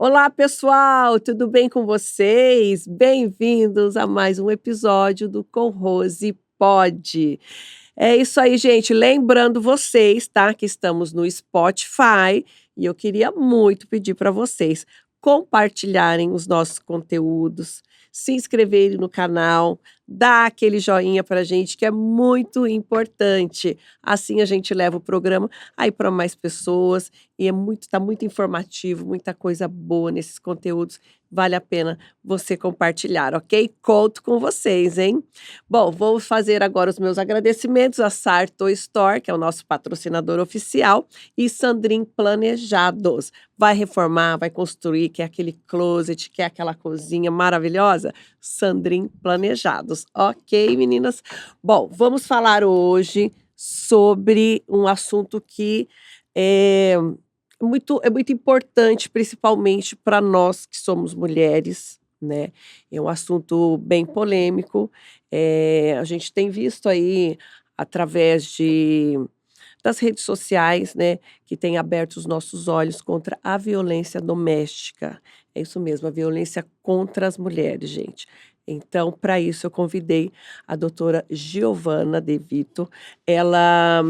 Olá, pessoal, tudo bem com vocês? Bem-vindos a mais um episódio do Com Rose Pode. É isso aí, gente. Lembrando vocês, tá, que estamos no Spotify e eu queria muito pedir para vocês compartilharem os nossos conteúdos, se inscreverem no canal, dar aquele joinha para gente, que é muito importante. Assim a gente leva o programa aí para mais pessoas e tá muito informativo, muita coisa boa nesses conteúdos. Vale a pena você compartilhar, ok? Conto com vocês, hein? Bom, vou fazer agora os meus agradecimentos a Sarto Store, que é o nosso patrocinador oficial, e Sandrin Planejados. Vai reformar, vai construir, quer aquele closet, quer aquela cozinha maravilhosa? Sandrin Planejados. Ok, meninas? Bom, vamos falar hoje sobre um assunto que é muito importante, principalmente para nós que somos mulheres, né? É um assunto bem polêmico. A gente tem visto aí através das redes sociais, né, que tem aberto os nossos olhos contra a violência doméstica. É isso mesmo, a violência contra as mulheres, gente. Então, para isso, eu convidei a doutora Giovana De Vito. Ela,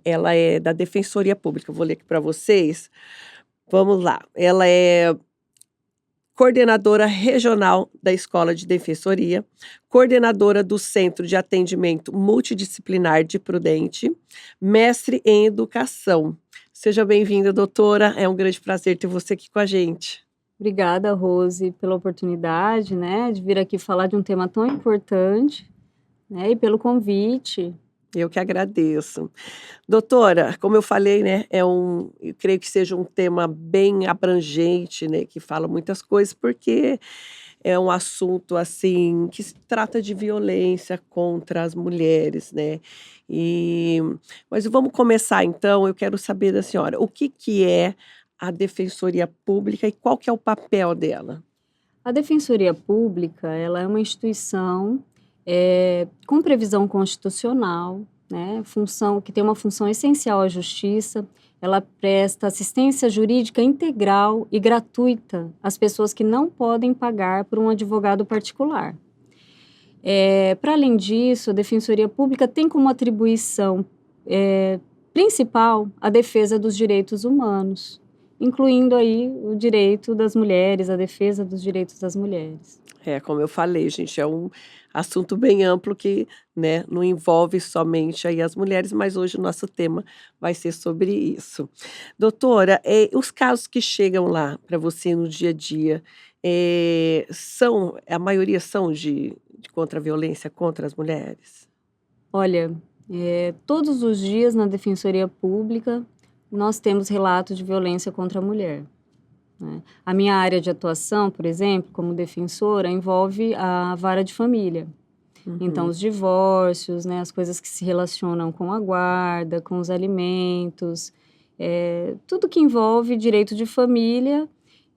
ela é da Defensoria Pública. Eu vou ler aqui para vocês. Vamos lá. Ela é coordenadora regional da Escola de Defensoria, coordenadora do Centro de Atendimento Multidisciplinar de Prudente, mestre em Educação. Seja bem-vinda, doutora. É um grande prazer ter você aqui com a gente. Obrigada, Rose, pela oportunidade, né, de vir aqui falar de um tema tão importante, né, e pelo convite. Eu que agradeço. Doutora, como eu falei, né, eu creio que seja um tema bem abrangente, né, que fala muitas coisas, porque é um assunto, assim, que se trata de violência contra as mulheres, né. E mas vamos começar então, eu quero saber da senhora, o que que é a Defensoria Pública e qual que é o papel dela? A Defensoria Pública, ela é uma instituição, com previsão constitucional, né, função que tem uma função essencial à justiça. Ela presta assistência jurídica integral e gratuita às pessoas que não podem pagar por um advogado particular. Para além disso, a Defensoria Pública tem como atribuição principal a defesa dos direitos humanos, incluindo aí o direito das mulheres, a defesa dos direitos das mulheres. É, como eu falei, gente, é um assunto bem amplo que, né, não envolve somente aí as mulheres, mas hoje o nosso tema vai ser sobre isso. Doutora, os casos que chegam lá para você no dia a dia, a maioria são de contra a violência contra as mulheres? Olha, todos os dias na Defensoria Pública nós temos relatos de violência contra a mulher, né? A minha área de atuação, por exemplo, como defensora, envolve a vara de família. Então, Uhum. os divórcios, né, as coisas que se relacionam com a guarda, com os alimentos, tudo que envolve direito de família.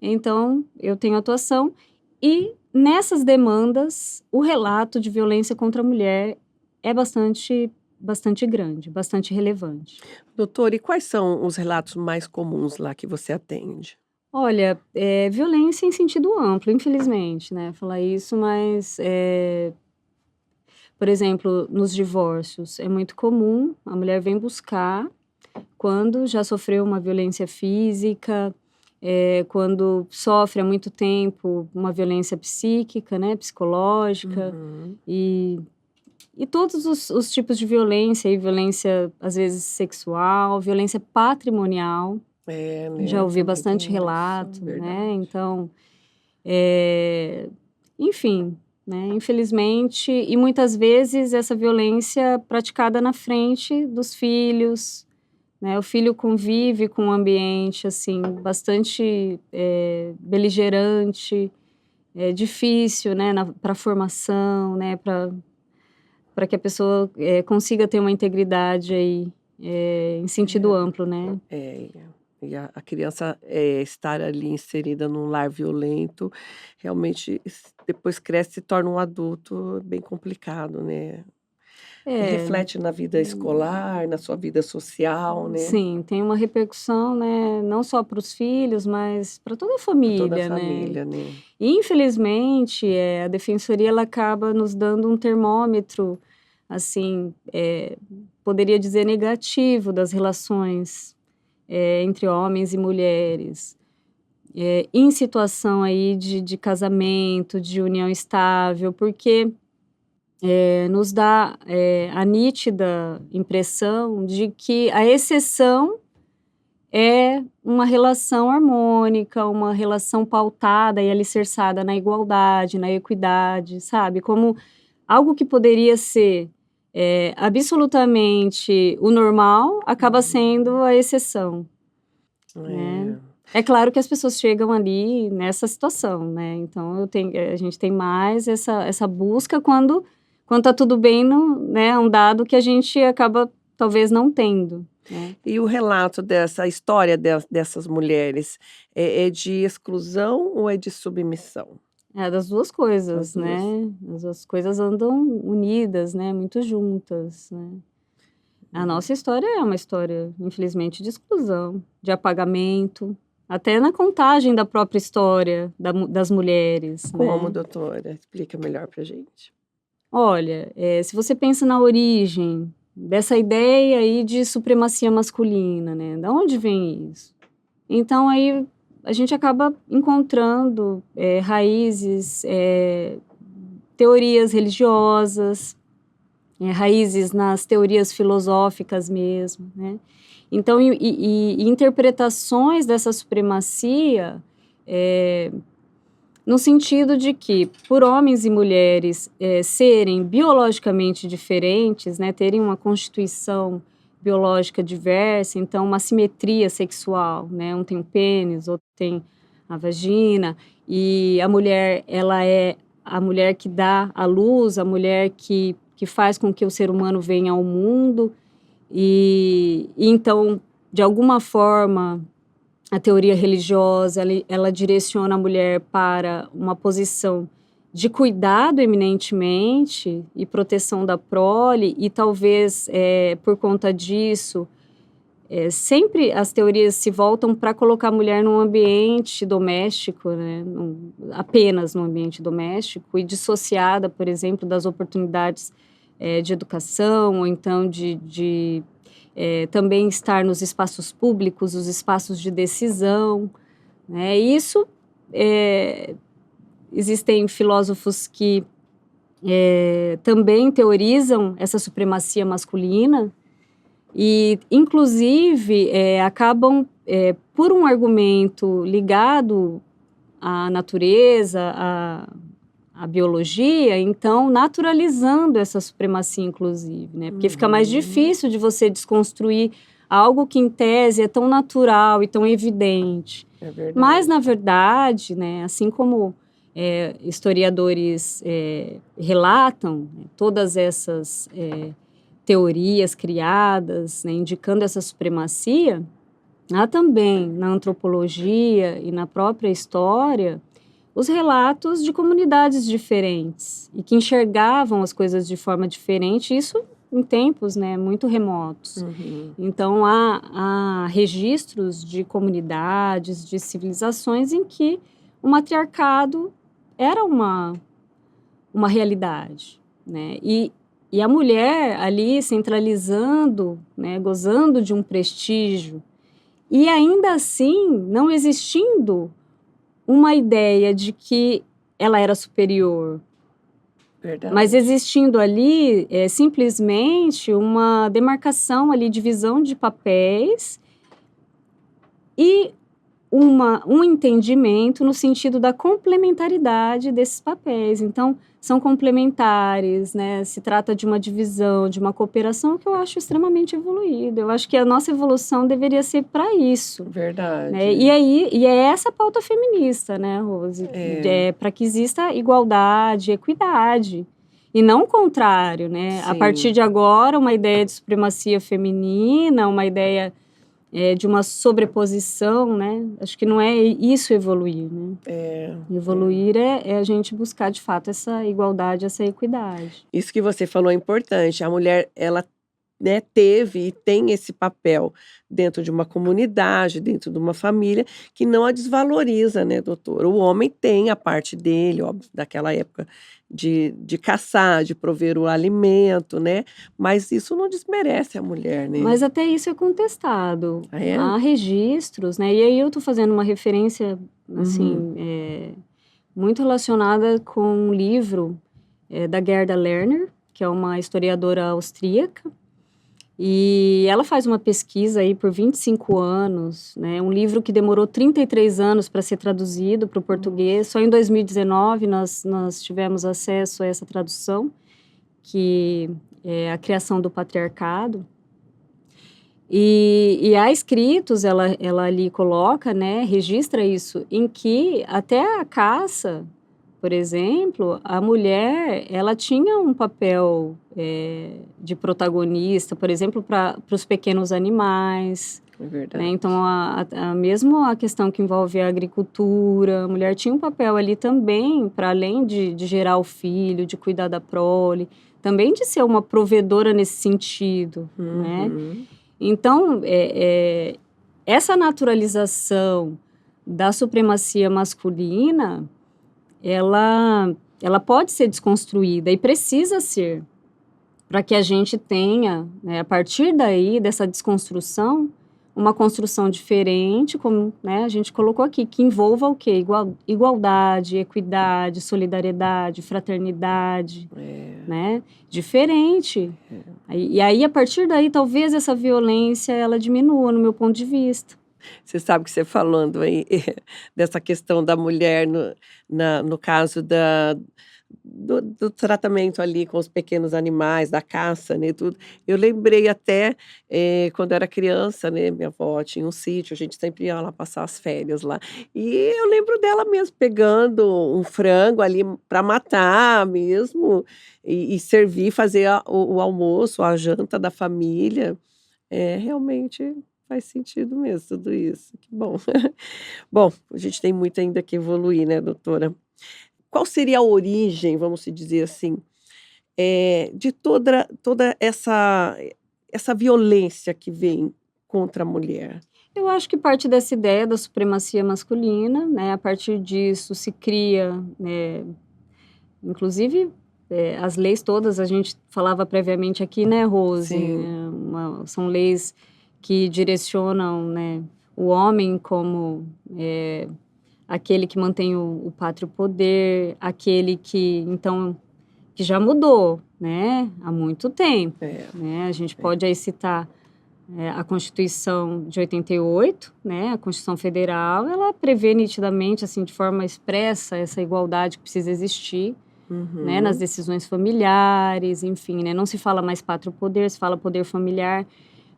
Então, eu tenho atuação e nessas demandas, o relato de violência contra a mulher é bastante grande, bastante relevante. Doutora, e quais são os relatos mais comuns lá que você atende? Olha, violência em sentido amplo, infelizmente, né, falar isso, mas, por exemplo, nos divórcios, é muito comum, a mulher vem buscar quando já sofreu uma violência física, quando sofre há muito tempo uma violência psíquica, né, psicológica, Uhum. e e todos os tipos de violência, e violência, às vezes, sexual, violência patrimonial, É, já né, ouvi também bastante tem isso, relato, né, verdade. então, eh, enfim, né, infelizmente e muitas vezes essa violência praticada na frente dos filhos, né, o filho convive com um ambiente, assim, bastante, beligerante, difícil, né, para a formação, né, para que a pessoa, consiga ter uma integridade aí, em sentido É. amplo, né. É, e a criança, estar ali inserida num lar violento, realmente depois cresce e se torna um adulto bem complicado, né. E É, reflete na vida escolar, na sua vida social, né, sim, tem uma repercussão, né, não só para os filhos, mas para toda a para toda a família, né. família, né. E infelizmente, a defensoria ela acaba nos dando um termômetro, assim, poderia dizer negativo das relações, entre homens e mulheres, em situação aí de casamento, de união estável, porque, nos dá, a nítida impressão de que a exceção é uma relação harmônica, uma relação pautada e alicerçada na igualdade, na equidade, sabe, como algo que poderia ser, absolutamente o normal, acaba sendo a exceção, né. É. É claro que as pessoas chegam ali nessa situação, né, então a gente tem mais essa busca quando tá tudo bem no né, é um dado que a gente acaba talvez não tendo, né. E o relato dessa a história dessas mulheres, é de exclusão ou é de submissão? É, das 2 As coisas, né, 2. as 2 coisas andam unidas, né, muito juntas, né. A Uhum. nossa história é uma história, infelizmente, de exclusão, de apagamento, até na contagem da própria história das mulheres, Como, né. doutora? Explica melhor pra gente. Olha, se você pensa na origem dessa ideia aí de supremacia masculina, né, da onde vem isso? Então aí a gente acaba encontrando, raízes, teorias religiosas, raízes nas teorias filosóficas mesmo, né. Então e interpretações dessa supremacia, eh, no sentido de que, por homens e mulheres, serem biologicamente diferentes, né, terem uma constituição biológica diversa, então uma simetria sexual, né, um tem o pênis, outro tem a vagina, e a mulher, ela é a mulher que dá à luz, a mulher que faz com que o ser humano venha ao mundo, e então, de alguma forma a teoria religiosa, ela direciona a mulher para uma posição de cuidado eminentemente e proteção da prole e talvez, por conta disso, sempre as teorias se voltam para colocar a mulher num ambiente doméstico, né, apenas no ambiente doméstico e dissociada, por exemplo, das oportunidades, de educação ou então também estar nos espaços públicos, os espaços de decisão, né. E isso, eh, existem filósofos que, também teorizam essa supremacia masculina e, inclusive, acabam, por um argumento ligado à natureza, à biologia, então naturalizando essa supremacia inclusive, né, porque fica mais Uhum. difícil de você desconstruir algo que em tese é tão natural e tão evidente. É Mas verdade. na verdade, né, assim como, historiadores, relatam, né, todas essas, teorias criadas, né, indicando essa supremacia, há também na antropologia e na própria história os relatos de comunidades diferentes e que enxergavam as coisas de forma diferente, isso em tempos, né, muito remotos. Uhum. Então há registros de comunidades, de civilizações em que o matriarcado era uma realidade, né, e a mulher ali centralizando, né, gozando de um prestígio e ainda assim não existindo uma ideia de que ela era superior, mas Verdade. existindo ali, simplesmente uma demarcação ali, divisão de papéis e um entendimento no sentido da complementaridade desses papéis. Então, são complementares, né, se trata de uma divisão, de uma cooperação que eu acho extremamente evoluída. Eu acho que a nossa evolução deveria ser para isso. Né, Verdade. e é essa a pauta feminista, né, Rose, É, para que exista igualdade, equidade, e não o contrário, né, a partir sim. de agora uma ideia de supremacia feminina, uma ideia, de uma sobreposição, né? Acho que não é isso evoluir, né? Evoluir é a gente buscar, de fato, essa igualdade, essa equidade. Isso que você falou é importante. A mulher, ela, né, teve e tem esse papel dentro de uma comunidade, dentro de uma família, que não a desvaloriza, né, doutora? O homem tem a parte dele, óbvio, daquela época de caçar, de prover o alimento, né? Mas isso não desmerece a mulher, né? Mas até isso é contestado. Ah, é? Há registros, né? E aí eu estou fazendo uma referência, assim, muito relacionada com um livro da Gerda Lerner, que é uma historiadora austríaca, e ela faz uma pesquisa aí por 25 anos, né? Um livro que demorou 33 anos para ser traduzido para o português. Só em 2019 nós tivemos acesso a essa tradução, que é a criação do patriarcado. E há escritos, ela ali coloca, né? Registra isso, em que até a caça, por exemplo, a mulher, ela tinha um papel de protagonista, por exemplo, para os pequenos animais. É verdade. Né? Então, mesmo a questão que envolve a agricultura, a mulher tinha um papel ali também, para além de gerar o filho, de cuidar da prole, também de ser uma provedora nesse sentido, né? Então, essa naturalização da supremacia masculina, ela pode ser desconstruída e precisa ser, para que a gente tenha, né, a partir daí, dessa desconstrução, uma construção diferente, como, né, a gente colocou aqui, que envolva o quê? Igualdade, equidade, solidariedade, fraternidade, né? Diferente. E aí, a partir daí, talvez essa violência, ela diminua, no meu ponto de vista. Você sabe que você falando aí dessa questão da mulher no caso do tratamento ali com os pequenos animais, da caça, né, tudo. Eu lembrei até, quando eu era criança, né, minha avó tinha um sítio, a gente sempre ia lá passar as férias lá. E eu lembro dela mesmo pegando um frango ali para matar mesmo e servir, fazer o almoço, a janta da família. Realmente faz sentido mesmo tudo isso, que bom. Bom, a gente tem muito ainda que evoluir, né, doutora? Qual seria a origem, vamos se dizer assim, de toda essa violência que vem contra a mulher? Eu acho que parte dessa ideia da supremacia masculina, né? A partir disso se cria, né, inclusive as leis todas, a gente falava previamente aqui, né, Rose? Sim. São leis que direcionam, né, o homem como aquele que mantém o pátrio poder, aquele que, então, que já mudou, né, há muito tempo. Né? A gente pode aí citar a Constituição de 88, né, a Constituição Federal, ela prevê nitidamente, assim, de forma expressa, essa igualdade que precisa existir, né, nas decisões familiares, enfim, né, não se fala mais pátrio poder, se fala poder familiar.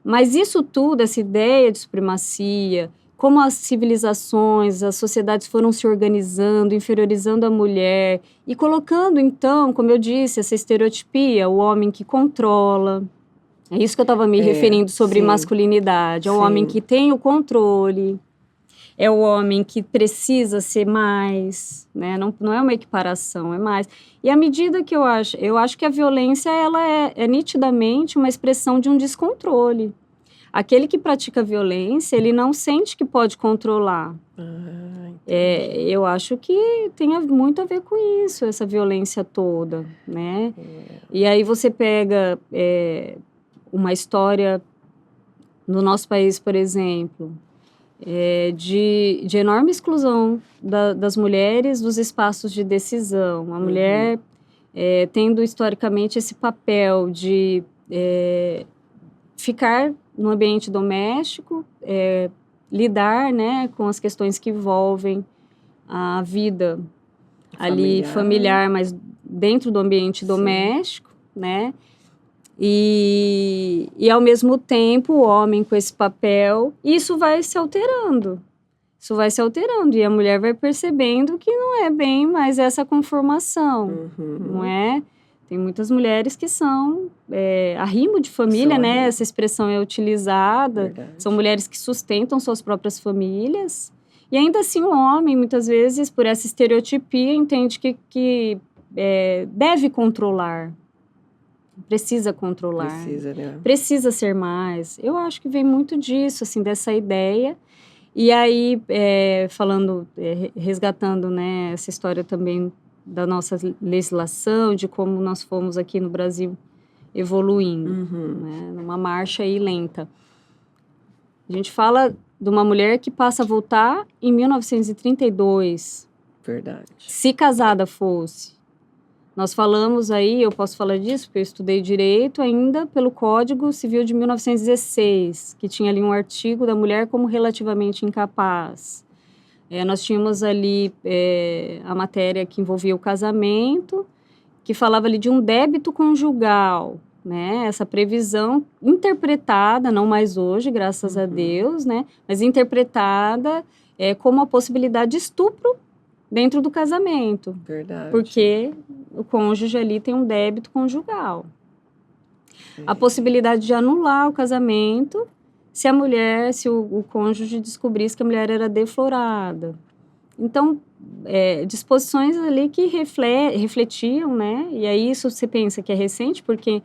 Mas isso tudo, essa ideia de supremacia, como as civilizações, as sociedades foram se organizando, inferiorizando a mulher e colocando, então, como eu disse, essa estereotipia, o homem que controla. É isso que eu estava me referindo sobre masculinidade. É o homem que tem o controle, é o homem que precisa ser mais, né? Não é uma equiparação, é mais. E à medida que eu acho que a violência, ela é nitidamente uma expressão de um descontrole. Aquele que pratica violência, ele não sente que pode controlar. Eu acho que tem muito a ver com isso, essa violência toda, né? E aí você pega uma história no nosso país, por exemplo, de enorme exclusão das mulheres dos espaços de decisão. A mulher tendo historicamente esse papel de ficar no ambiente doméstico, lidar, né, com as questões que envolvem a vida ali familiar, mas dentro do ambiente doméstico, né? E ao mesmo tempo o homem com esse papel, isso vai se alterando. Isso vai se alterando e a mulher vai percebendo que não é bem mais essa conformação, não é? Tem muitas mulheres que são arrimo de família, São né? arrimo. Essa expressão é utilizada. Verdade. São mulheres que sustentam suas próprias famílias. E ainda assim o homem, muitas vezes, por essa estereotipia, entende que deve controlar. Precisa controlar. Precisa, né? Precisa ser mais. Eu acho que vem muito disso, assim, dessa ideia. E aí, resgatando, né, essa história também da nossa legislação, de como nós fomos aqui no Brasil evoluindo, né, numa marcha aí lenta. A gente fala de uma mulher que passa a votar em 1932. Verdade. Se casada fosse. Nós falamos aí, eu posso falar disso, porque eu estudei direito ainda pelo Código Civil de 1916, que tinha ali um artigo da mulher como relativamente incapaz. Nós tínhamos ali a matéria que envolvia o casamento, que falava ali de um débito conjugal, né? Essa previsão interpretada, não mais hoje, graças a Deus, né? Mas interpretada como a possibilidade de estupro dentro do casamento. Verdade. Porque o cônjuge ali tem um débito conjugal. A possibilidade de anular o casamento se o cônjuge descobrisse que a mulher era deflorada. Então, disposições ali que refletiam, né? E aí isso você pensa que é recente, porque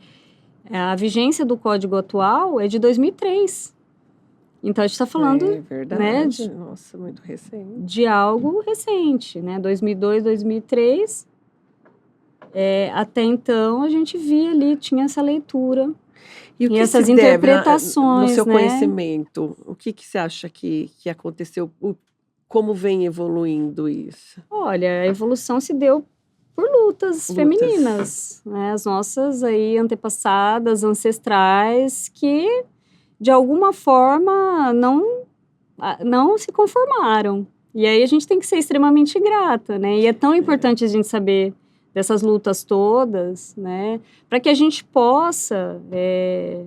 a vigência do Código atual é de 2003. Então, a gente está falando, verdade. Né, Nossa, muito recente. de algo recente, né? 2002, 2003. Até então, a gente via ali, tinha essa leitura. E o que essas se deve, interpretações, no seu né? conhecimento, o que você acha que aconteceu? Como vem evoluindo isso? Olha, a evolução se deu por lutas femininas, né? As nossas aí antepassadas, ancestrais, que de alguma forma não se conformaram. E aí a gente tem que ser extremamente grata, né? E é tão importante a gente saber dessas lutas todas, né? Para que a gente possa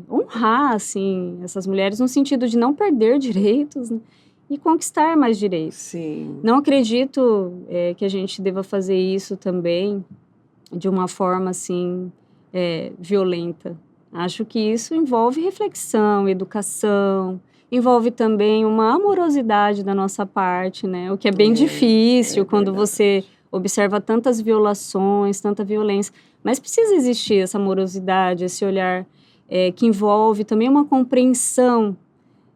honrar, assim, essas mulheres no sentido de não perder direitos, né? E conquistar mais direitos. Sim. Não acredito que a gente deva fazer isso também de uma forma, assim, violenta. Acho que isso envolve reflexão, educação, envolve também uma amorosidade da nossa parte, né? O que é bem difícil quando você observa tantas violações, tanta violência. Mas precisa existir essa amorosidade, esse olhar que envolve também uma compreensão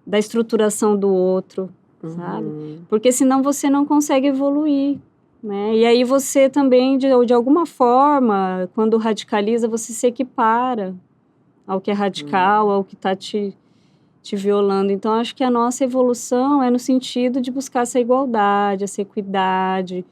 da estruturação do outro, sabe? Porque senão você não consegue evoluir, né? E aí você também, de alguma forma, quando radicaliza, você se equipara ao que é radical, ao que está te violando. Então, acho que a nossa evolução é no sentido de buscar essa igualdade, essa equidade,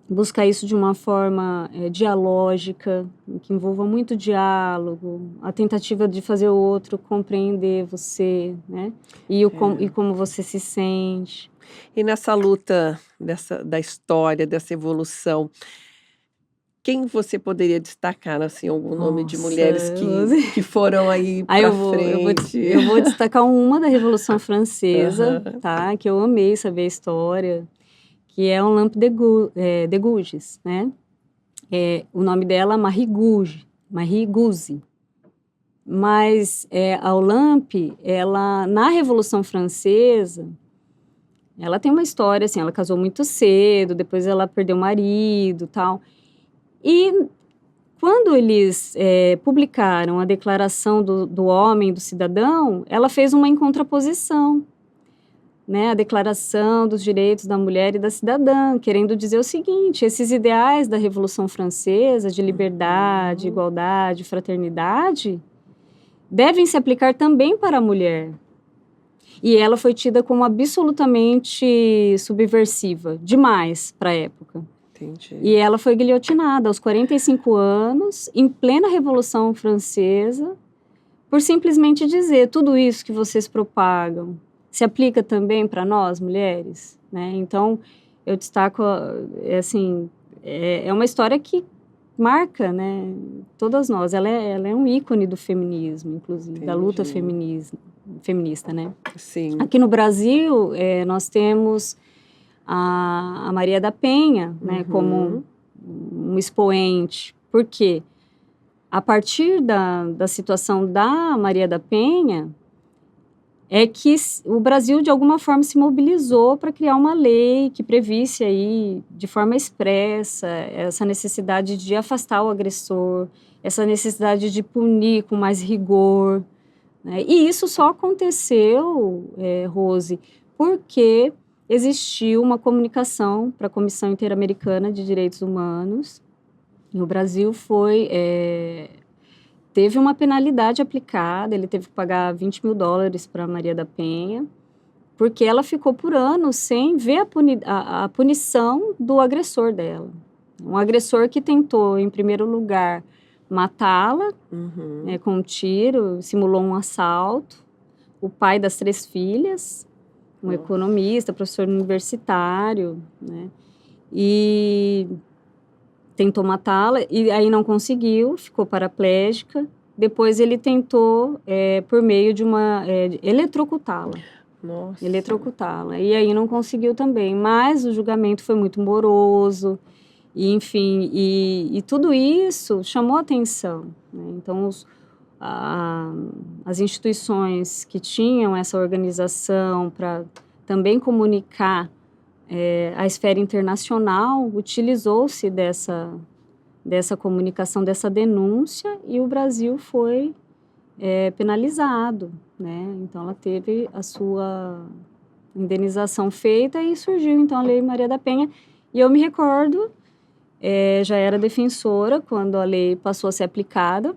buscar isso de uma forma dialógica, que envolva muito diálogo, a tentativa de fazer o outro compreender você, né? E como você se sente. E nessa luta da história, dessa evolução, quem você poderia destacar, assim, algum nome de mulheres que foram aí para frente? Eu vou destacar uma da Revolução Francesa, tá? Que eu amei saber a história, que é Olympe de Gouges, né? O nome dela é Marie Gouze. Mas a Olympe, ela, na Revolução Francesa, ela tem uma história, assim, ela casou muito cedo, depois ela perdeu o marido, tal. E quando eles publicaram a Declaração do Homem, do Cidadão, ela fez uma contraposição, né? A Declaração dos Direitos da Mulher e da Cidadã, querendo dizer o seguinte: esses ideais da Revolução Francesa, de liberdade, igualdade, fraternidade, devem se aplicar também para a mulher. E ela foi tida como absolutamente subversiva, demais para a época. Entendi. E ela foi guilhotinada aos 45 anos, em plena Revolução Francesa, por simplesmente dizer: tudo isso que vocês propagam se aplica também para nós, mulheres, né? Então, eu destaco, assim, é uma história que marca, né, todas nós. Ela é um ícone do feminismo, inclusive, da luta feminista, né? Sim. Aqui no Brasil, nós temos a Maria da Penha, né, como um expoente. Por quê? a partir da situação da Maria da Penha, é que o Brasil, de alguma forma, se mobilizou para criar uma lei que previsse aí, de forma expressa, essa necessidade de afastar o agressor, essa necessidade de punir com mais rigor, né? E isso só aconteceu, Rose, porque existiu uma comunicação para a Comissão Interamericana de Direitos Humanos, e o Brasil teve uma penalidade aplicada, ele teve que pagar $20 mil para Maria da Penha, porque ela ficou por anos sem ver a punição do agressor dela. Um agressor que tentou, em primeiro lugar, matá-la, com um tiro, simulou um assalto. O pai das 3 filhas, um economista, professor universitário, né? E tentou matá-la, e aí não conseguiu, ficou paraplégica. Depois ele tentou, por meio de eletrocutá-la. Nossa. Eletrocutá-la. E aí não conseguiu também. Mas o julgamento foi muito moroso, e, enfim, e tudo isso chamou atenção, né? Então, as instituições que tinham essa organização para também comunicar a esfera internacional, utilizou-se dessa comunicação, dessa denúncia, e o Brasil foi penalizado, né? Então, ela teve a sua indenização feita e surgiu, então, a Lei Maria da Penha. E eu me recordo, já era defensora quando a lei passou a ser aplicada,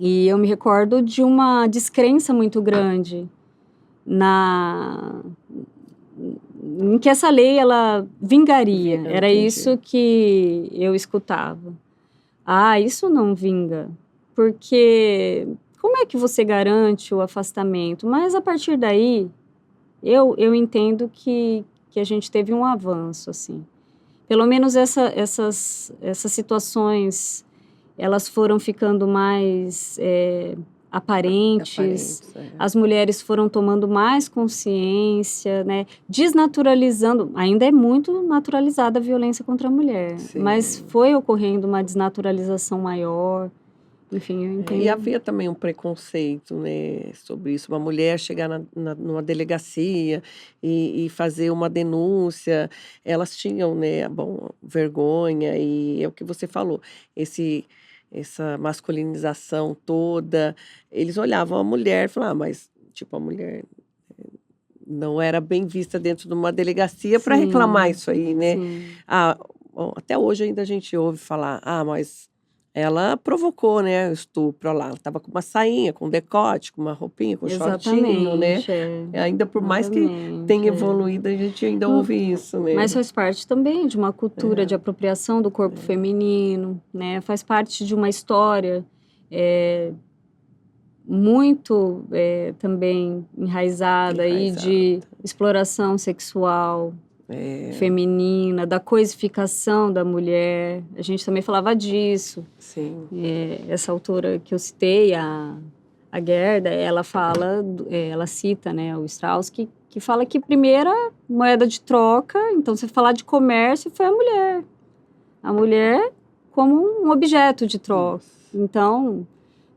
e eu me recordo de uma descrença muito grande em que essa lei ela vingaria. Era Entendi. isso que eu escutava. Isso não vinga, porque como é que você garante o afastamento? Mas a partir daí, eu entendo que a gente teve um avanço, assim. Pelo menos essas situações, elas foram ficando mais aparentes, as mulheres foram tomando mais consciência, né? Desnaturalizando, ainda é muito naturalizada a violência contra a mulher, mas foi ocorrendo uma desnaturalização maior, enfim, eu entendo. E havia também um preconceito, né, sobre isso, uma mulher chegar numa delegacia e fazer uma denúncia, elas tinham, né, vergonha, e é o que você falou, essa masculinização toda, eles olhavam a mulher e falavam, mas, tipo, a mulher não era bem vista dentro de uma delegacia para reclamar isso aí, né? Até hoje ainda a gente ouve falar, mas ela provocou, né, o estupro lá. Ela estava com uma sainha, com decote, com uma roupinha, com shortinho, né? Ainda por mais que tenha evoluído, a gente ainda ouve isso, né? Mas faz parte também de uma cultura de apropriação do corpo feminino, né? Faz parte de uma história muito também enraizada aí de exploração sexual feminina, da coisificação da mulher. A gente também falava disso. Sim. Essa autora que eu citei, a Gerda, ela cita, né, o Strauss, que fala que primeira moeda de troca, então se falar de comércio, foi a mulher. A mulher como um objeto de troca. Então,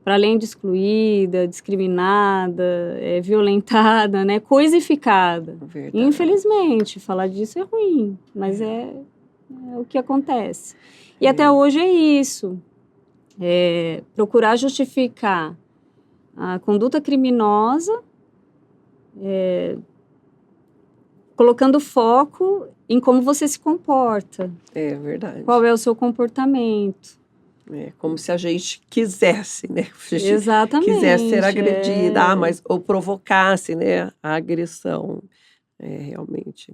para além de excluída, discriminada, violentada, né, coisificada. Verdade. Infelizmente, falar disso é ruim, mas é o que acontece. E até hoje é isso. Procurar justificar a conduta criminosa, colocando foco em como você se comporta. É verdade. Qual é o seu comportamento. Como se a gente quisesse, né? Exatamente. Quisesse ser agredida, ou provocasse, né, a agressão. Realmente.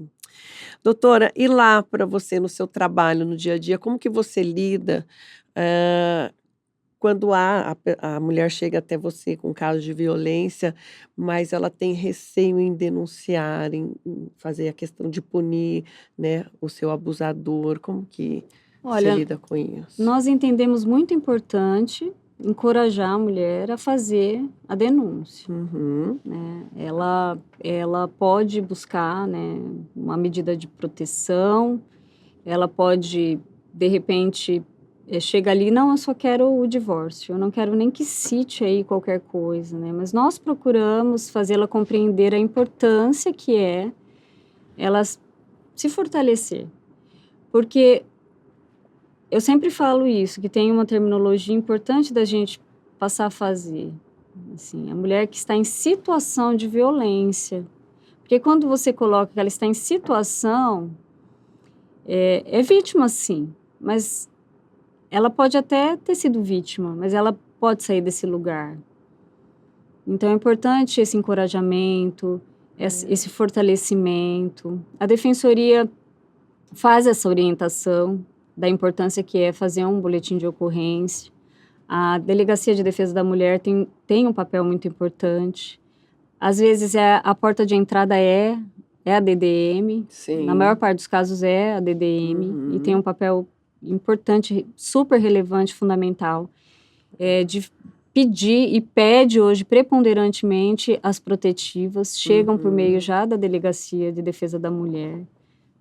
Doutora, e lá para você, no seu trabalho, no dia a dia, como que você lida quando a mulher chega até você com casos de violência, mas ela tem receio em denunciar, em fazer a questão de punir, né, o seu abusador? Como que você lida com isso? Nós entendemos muito importante encorajar a mulher a fazer a denúncia. Né? Ela pode buscar, né, uma medida de proteção, ela pode, de repente, chega ali, não, eu só quero o divórcio, eu não quero nem que cite aí qualquer coisa, né? Mas nós procuramos fazê-la compreender a importância que é ela se fortalecer. Porque eu sempre falo isso, que tem uma terminologia importante da gente passar a fazer. Assim, a mulher que está em situação de violência. Porque quando você coloca que ela está em situação, é vítima sim, mas ela pode até ter sido vítima, mas ela pode sair desse lugar. Então é importante esse encorajamento, esse fortalecimento. A defensoria faz essa orientação da importância que é fazer um boletim de ocorrência. A Delegacia de Defesa da Mulher tem um papel muito importante. Às vezes a porta de entrada é a DDM. Sim. Na maior parte dos casos é a DDM. E tem um papel importante, super relevante, fundamental, de pedir e pede hoje preponderantemente as protetivas, chegam por meio já da Delegacia de Defesa da Mulher,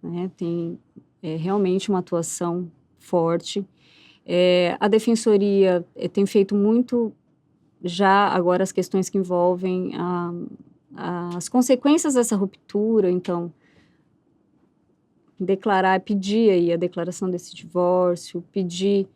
né? Tem realmente uma atuação forte. A Defensoria tem feito muito já agora as questões que envolvem as consequências dessa ruptura, então pedir aí a declaração desse divórcio, pedir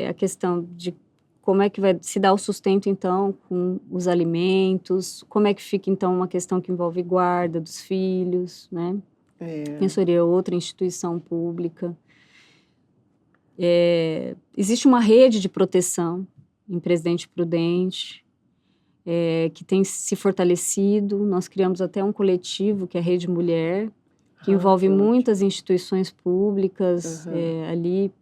a questão de como é que vai se dar o sustento, então, com os alimentos, como é que fica, então, uma questão que envolve guarda dos filhos, né? Defensoria é outra instituição pública. Existe uma rede de proteção em Presidente Prudente, que tem se fortalecido. Nós criamos até um coletivo, que é a Rede Mulher, que envolve muitas instituições públicas ali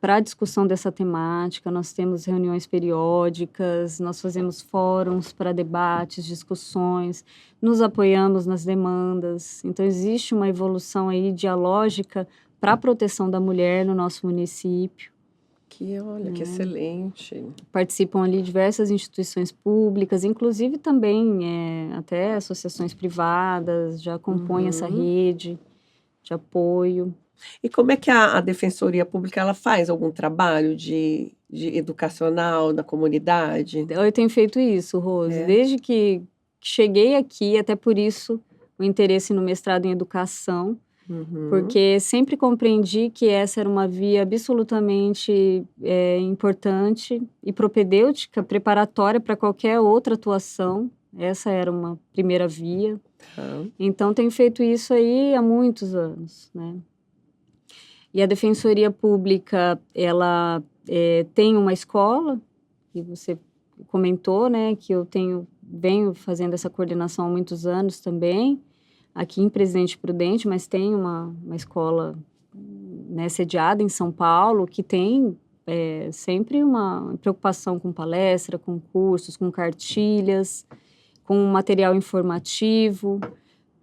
para a discussão dessa temática. Nós temos reuniões periódicas, nós fazemos fóruns para debates, discussões, nos apoiamos nas demandas. Então, existe uma evolução aí dialógica para a proteção da mulher no nosso município. Que excelente. Participam ali diversas instituições públicas, inclusive também até associações privadas, já compõem essa rede de apoio. E como é que a Defensoria Pública ela faz algum trabalho de educacional na comunidade? Eu tenho feito isso, Rose, desde que cheguei aqui, até por isso o interesse no mestrado em educação, porque sempre compreendi que essa era uma via absolutamente importante e propedêutica, preparatória para qualquer outra atuação. Essa era uma primeira via. Então, tenho feito isso aí há muitos anos, né? E a Defensoria Pública, ela tem uma escola, e você comentou, né, que eu venho fazendo essa coordenação há muitos anos também, aqui em Presidente Prudente, mas tem uma escola, né, sediada em São Paulo, que tem sempre uma preocupação com palestra, com cursos, com cartilhas, com material informativo,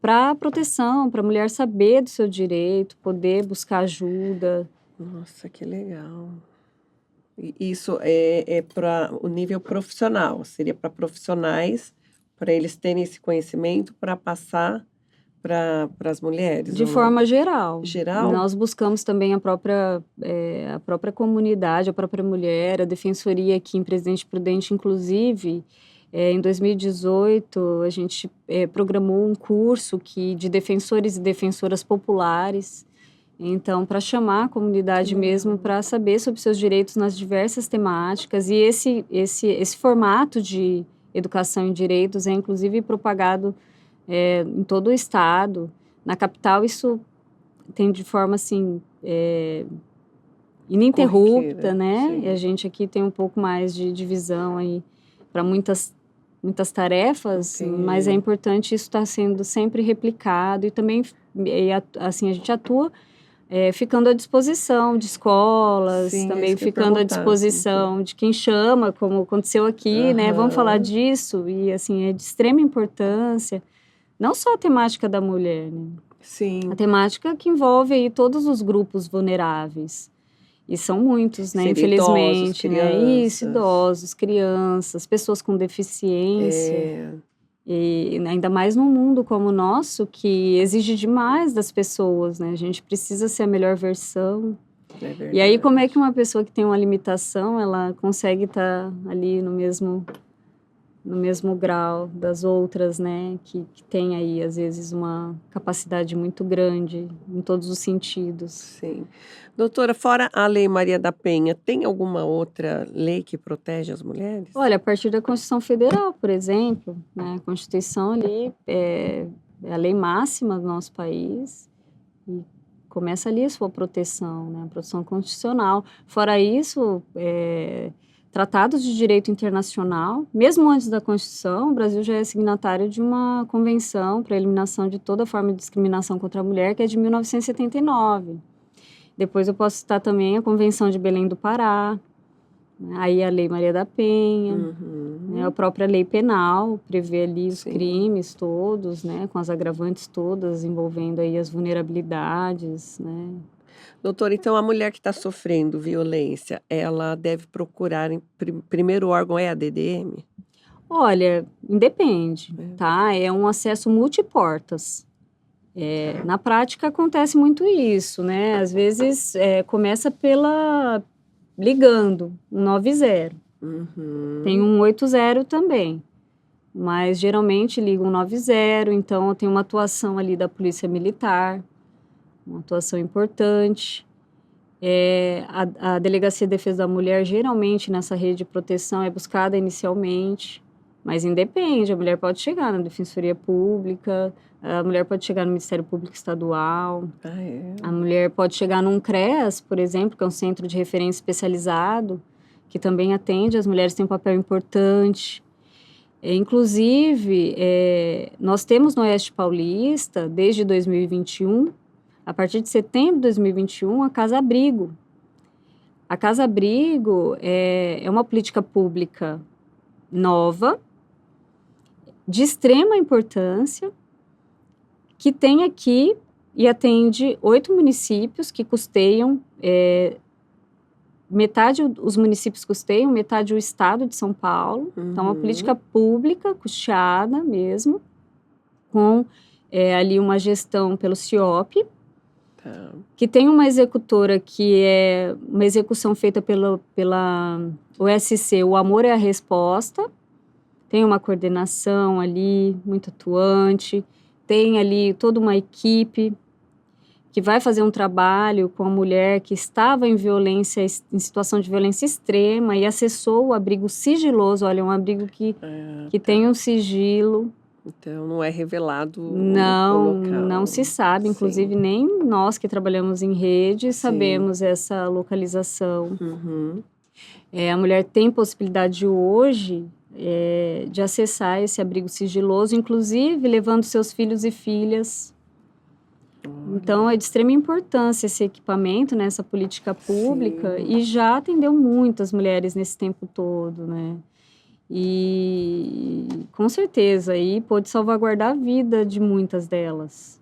para proteção, para a mulher saber do seu direito, poder buscar ajuda. Nossa, que legal. E isso é para o nível profissional, seria para profissionais, para eles terem esse conhecimento para passar para as mulheres? De forma geral. Geral? Nós buscamos também a própria comunidade, a própria mulher, a defensoria aqui em Presidente Prudente, inclusive. Em 2018, a gente programou um curso de defensores e defensoras populares, então, para chamar a comunidade mesmo para saber sobre seus direitos nas diversas temáticas. E esse formato de educação em direitos é, inclusive, propagado em todo o estado. Na capital, isso tem de forma, assim, ininterrupta, né? Sim. E a gente aqui tem um pouco mais de divisão aí para muitas tarefas, mas é importante isso estar sendo sempre replicado e também, assim, a gente atua ficando à disposição de escolas, também ficando à disposição de quem chama, como aconteceu aqui, né? Vamos falar disso e, assim, é de extrema importância, não só a temática da mulher, né? Sim. A temática que envolve aí todos os grupos vulneráveis. E são muitos, né? Infelizmente, idosos, né? Isso, idosos, crianças, pessoas com deficiência. E ainda mais num mundo como o nosso, que exige demais das pessoas, né? A gente precisa ser a melhor versão. É E aí, como é verdade. que uma pessoa que tem uma limitação, ela consegue estar ali no mesmo grau das outras, né, que tem aí, às vezes, uma capacidade muito grande em todos os sentidos. Sim. Doutora, fora a Lei Maria da Penha, tem alguma outra lei que protege as mulheres? Olha, a partir da Constituição Federal, por exemplo, né, a Constituição ali é a lei máxima do nosso país e começa ali a sua proteção, né, a proteção constitucional. Fora isso, tratados de direito internacional, mesmo antes da Constituição, o Brasil já é signatário de uma convenção para a eliminação de toda forma de discriminação contra a mulher, que é de 1979. Depois eu posso citar também a Convenção de Belém do Pará, né, aí a Lei Maria da Penha, né, a Uhum. própria lei penal prevê ali os Sim. crimes todos, né, com as agravantes todas envolvendo aí as vulnerabilidades, né. Doutora, então a mulher que está sofrendo violência, ela deve procurar em primeiro órgão é a DDM? Olha, independe, É. tá? É um acesso multiportas. Na prática acontece muito isso, né? Às vezes começa pela ligando 190. Tem Uhum. 180 também, mas geralmente liga 190, então tem uma atuação ali da Polícia Militar, uma atuação importante. A Delegacia de Defesa da Mulher, geralmente, nessa rede de proteção é buscada inicialmente, mas independe, a mulher pode chegar na Defensoria Pública, a mulher pode chegar no Ministério Público Estadual, Ah, é? a mulher pode chegar num CREAS, por exemplo, que é um centro de referência especializado, que também atende, as mulheres têm um papel importante. Inclusive, nós temos no Oeste Paulista, desde 2021, a partir de setembro de 2021, a Casa Abrigo. A Casa Abrigo é uma política pública nova, de extrema importância, que tem aqui e atende 8 municípios que custeiam, metade os municípios custeiam, metade o estado de São Paulo. Então, é uma política Uhum. pública, custeada mesmo, com ali uma gestão pelo CIOP, Tá. que tem uma executora que é uma execução feita pela OSC, o Amor é a Resposta, tem uma coordenação ali muito atuante, tem ali toda uma equipe que vai fazer um trabalho com a mulher que estava em violência, em situação de violência extrema e acessou o abrigo sigiloso, olha, um abrigo Ah, que tá. tem um sigilo. Então não é revelado o Não local. se sabe, Sim, inclusive nem nós que trabalhamos em rede sim. sabemos essa localização. Uhum. A mulher tem possibilidade hoje de acessar esse abrigo sigiloso, inclusive levando seus filhos e filhas. Então, Olha, é de extrema importância esse equipamento, né, essa política pública, sim. e já atendeu muitas mulheres nesse tempo todo, né? E com certeza aí pôde salvaguardar a vida de muitas delas.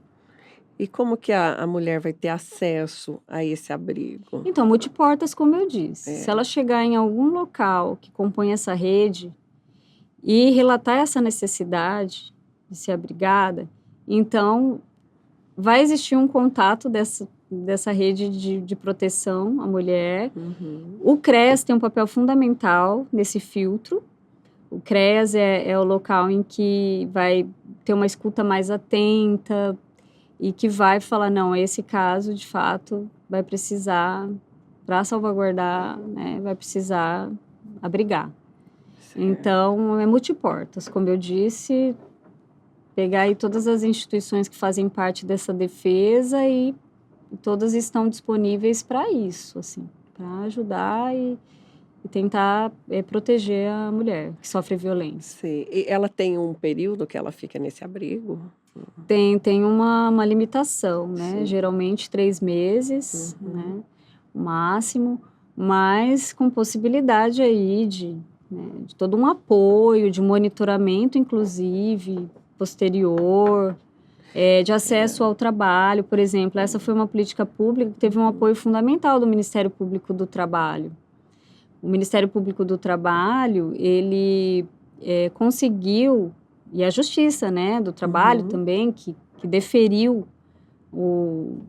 E como que a mulher vai ter acesso a esse abrigo? Então, multiportas, como eu disse, se É. ela chegar em algum local que compõe essa rede e relatar essa necessidade de ser abrigada, então vai existir um contato dessa rede de proteção à mulher. Uhum. O CREAS tem um papel fundamental nesse filtro. O CREAS é o local em que vai ter uma escuta mais atenta e que vai falar, não, esse caso, de fato, vai precisar, para salvaguardar, né, vai precisar abrigar. Certo. Então, é multiportas, como eu disse, pegar aí todas as instituições que fazem parte dessa defesa e todas estão disponíveis para isso, assim, para ajudar e tentar proteger a mulher que sofre violência. Sim. E ela tem um período que ela fica nesse abrigo? Tem uma limitação, né? Sim. Geralmente 3 meses, Uhum. né? O máximo, mas com possibilidade aí de todo um apoio, de monitoramento, inclusive, posterior, de acesso ao trabalho, por exemplo. Essa foi uma política pública que teve um apoio fundamental do Ministério Público do Trabalho. O Ministério Público do Trabalho, ele conseguiu, e a Justiça, né, do Trabalho Uhum. também, que deferiu o,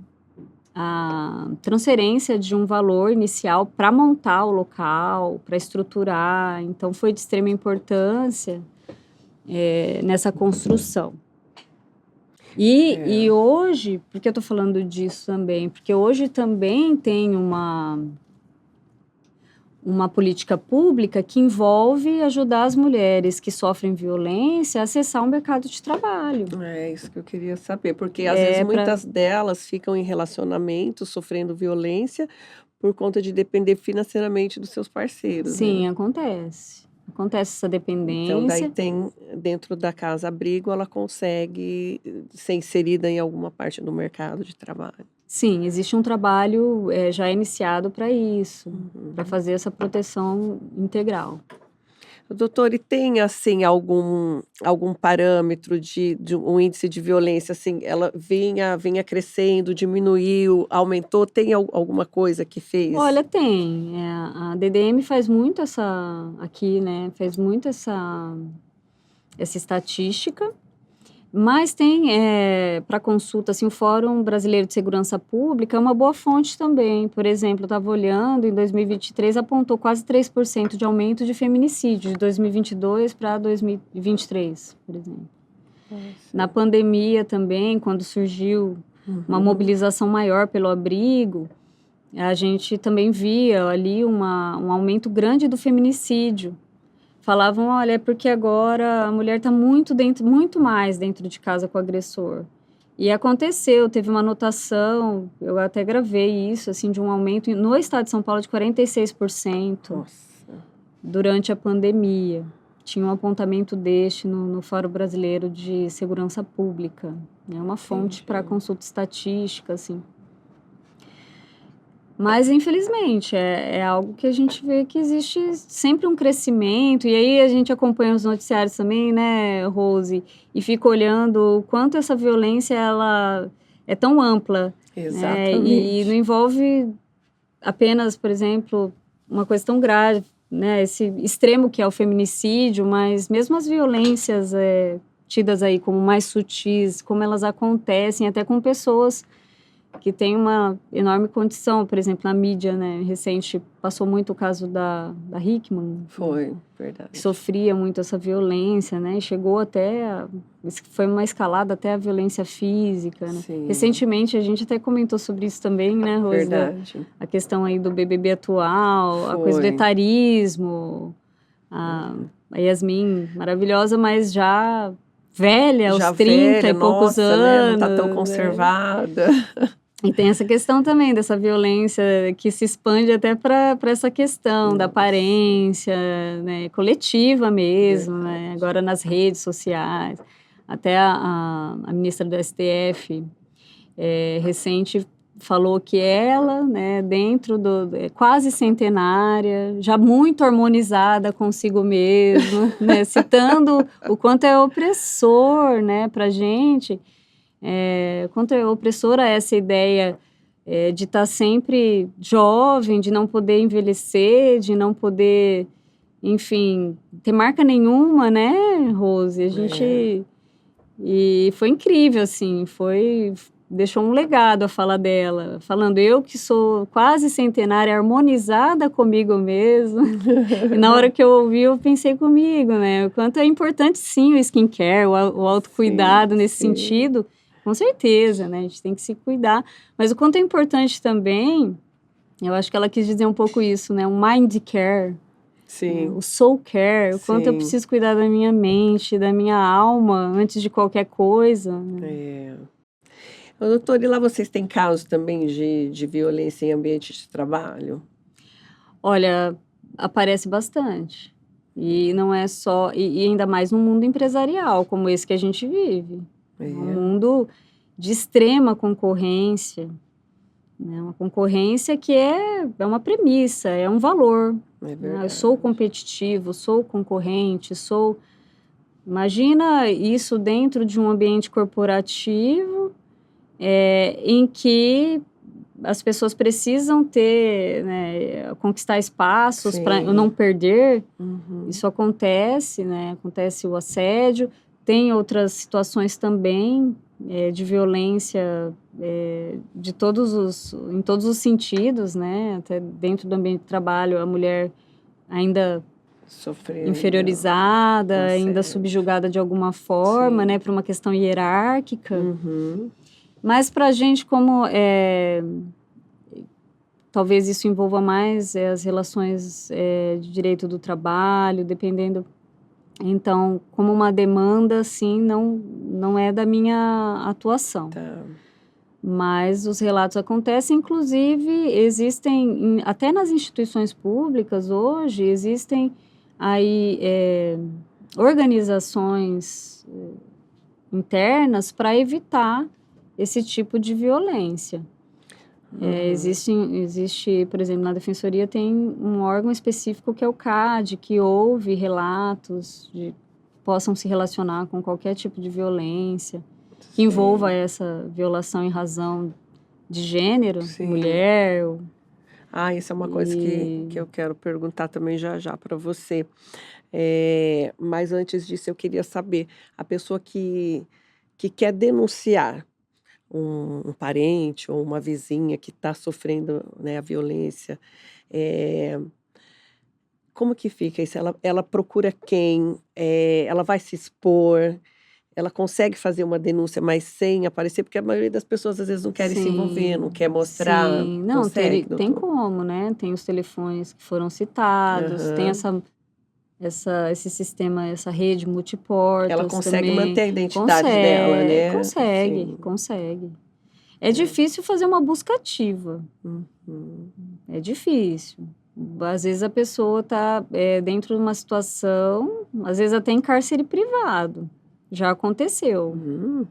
a transferência de um valor inicial para montar o local, para estruturar. Então, foi de extrema importância nessa construção. E hoje, por que eu estou falando disso também? Porque hoje também tem uma política pública que envolve ajudar as mulheres que sofrem violência a acessar o mercado de trabalho. É isso que eu queria saber, porque às vezes muitas delas ficam em relacionamentos sofrendo violência por conta de depender financeiramente dos seus parceiros, Sim, né? acontece. Acontece essa dependência. Então, daí tem, dentro da casa abrigo, ela consegue ser inserida em alguma parte do mercado de trabalho. Sim, existe um trabalho já iniciado para isso, para fazer essa proteção integral. Doutor, e tem, assim, algum parâmetro de um índice de violência, assim, ela vinha crescendo, diminuiu, aumentou? Tem alguma coisa que fez? Olha, tem. A DDM faz muito aqui, né? Faz muito essa estatística. Mas tem, para consulta, assim, o Fórum Brasileiro de Segurança Pública é uma boa fonte também. Por exemplo, eu estava olhando, em 2023 apontou quase 3% de aumento de feminicídio, de 2022 para 2023, por exemplo. Nossa. Na pandemia também, quando surgiu uma mobilização maior pelo abrigo, a gente também via ali um aumento grande do feminicídio. Falavam, olha, é porque agora a mulher está muito mais dentro de casa com o agressor. E aconteceu, teve uma anotação, eu até gravei isso, assim, de um aumento no estado de São Paulo de 46%. Nossa. Durante a pandemia. Tinha um apontamento no Fórum Brasileiro de Segurança Pública. É uma fonte para consulta estatística, assim. Mas, infelizmente, é algo que a gente vê que existe sempre um crescimento. E aí a gente acompanha os noticiários também, né, Rose? E fica olhando o quanto essa violência ela é tão ampla. Exatamente. E não envolve apenas, por exemplo, uma coisa tão grave, né, esse extremo que é o feminicídio, mas mesmo as violências tidas aí como mais sutis, como elas acontecem até com pessoas que tem uma enorme condição, por exemplo, na mídia, né, recente, passou muito o caso da Hickman. Foi, verdade. Que sofria muito essa violência, né, e chegou foi uma escalada até a violência física, né. Sim. Recentemente, a gente até comentou sobre isso também, né, Rose? Verdade. A questão aí do BBB atual, a coisa do etarismo, a Yasmin, maravilhosa, mas já velha, aos 30 e poucos anos. Né? Não tá tão conservada. E tem essa questão também dessa violência que se expande até para essa questão da aparência, né, coletiva mesmo, né, agora nas redes sociais. Até a ministra do STF recente falou que ela, né, dentro quase centenária, já muito harmonizada consigo mesma, né, citando o quanto é opressor, né, para a gente. Quanto é opressora essa ideia de estar sempre jovem, de não poder envelhecer, de não poder, enfim, ter marca nenhuma, né, Rose? A gente... E foi incrível, assim, deixou um legado a fala dela, falando eu que sou quase centenária, harmonizada comigo mesma. E na hora que eu ouvi, eu pensei comigo, né, o quanto é importante, sim, o skincare, o autocuidado nesse sentido. Com certeza, né? A gente tem que se cuidar. Mas o quanto é importante também, eu acho que ela quis dizer um pouco isso, né? O mind care. Sim. O soul care. O quanto eu preciso cuidar da minha mente, da minha alma, antes de qualquer coisa. Né? Doutora, e lá vocês têm casos também de violência em ambiente de trabalho? Olha, aparece bastante. E não é só... E ainda mais no mundo empresarial, como esse que a gente vive. Um mundo de extrema concorrência, né? Uma concorrência que é uma premissa, é um valor. Eu sou competitivo, sou concorrente, Imagina isso dentro de um ambiente corporativo em que as pessoas precisam ter, né, conquistar espaços para não perder. Isso acontece, né? Acontece o assédio. Tem outras situações também, de violência em todos os sentidos, né? Até dentro do ambiente de trabalho, a mulher ainda Sofrendo. inferiorizada, ainda Certo. subjugada de alguma forma, Sim. né? Por uma questão hierárquica. Uhum. Mas para a gente, como talvez isso envolva mais as relações de direito do trabalho, dependendo. Então, como uma demanda, assim, não é da minha atuação. Tá. Mas os relatos acontecem, inclusive, existem, até nas instituições públicas hoje, existem aí organizações internas para evitar esse tipo de violência. Existe, por exemplo, na Defensoria tem um órgão específico que é o CAD, que ouve relatos que possam se relacionar com qualquer tipo de violência, que envolva essa violação em razão de gênero, Sim. mulher. Isso é uma coisa que eu quero perguntar também já para você. Mas antes disso, eu queria saber, a pessoa que quer denunciar um parente ou uma vizinha que está sofrendo, né, a violência, eh, como que fica isso? Ela procura quem? Ela vai se expor? Ela consegue fazer uma denúncia, mas sem aparecer? Porque a maioria das pessoas, às vezes, não querem se envolver, não quer mostrar. Sim. Não, Consegue, tem doutor? como, né? Tem os telefones que foram citados, tem Aham. esse sistema, essa rede multiportas Ela consegue também. manter a identidade dela, né? Sim. Consegue. É difícil fazer uma busca ativa. Uhum. É difícil. Às vezes a pessoa está dentro de uma situação, às vezes até em cárcere privado. Já aconteceu. Uhum.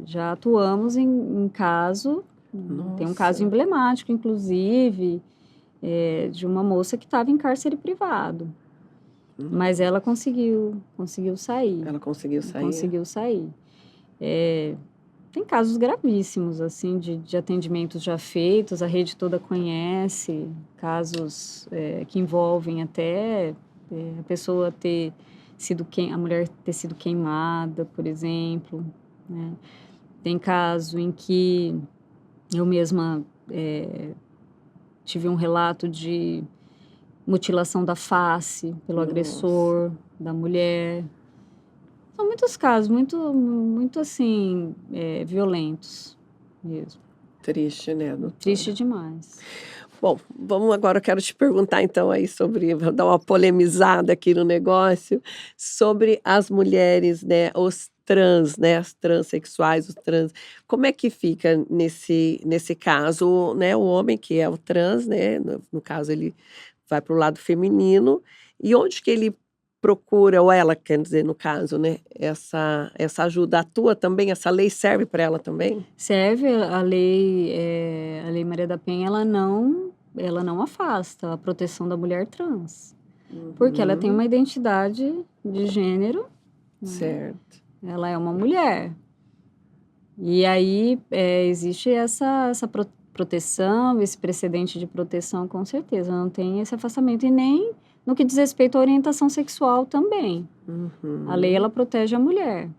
Já atuamos em caso, tem um caso Nossa. emblemático, inclusive, de uma moça que estava em cárcere privado. Mas ela conseguiu sair. Ela conseguiu sair? Conseguiu sair. Tem casos gravíssimos, assim, de atendimentos já feitos, a rede toda conhece, casos que envolvem até a pessoa a mulher ter sido queimada, por exemplo, né? Tem caso em que eu mesma tive um relato de mutilação da face pelo agressor da mulher. São muitos casos, muito assim, violentos mesmo. Triste, né, doutora? Triste demais. Bom, agora eu quero te perguntar então aí vou dar uma polemizada aqui no negócio, sobre as mulheres, né, os trans, né, as transexuais, os trans. Como é que fica nesse caso, né, o homem que é o trans, né, no caso ele vai para o lado feminino, e onde que ele procura, ou ela, quer dizer, no caso, né, essa ajuda? Atua também, essa lei serve para ela também? Serve a Lei Maria da Penha, ela não afasta a proteção da mulher trans, porque ela tem uma identidade de gênero, né? Certo. Ela é uma mulher. E aí existe essa proteção, esse precedente de proteção, com certeza. Não tem esse afastamento. E nem no que diz respeito à orientação sexual também. A lei, ela protege a mulher.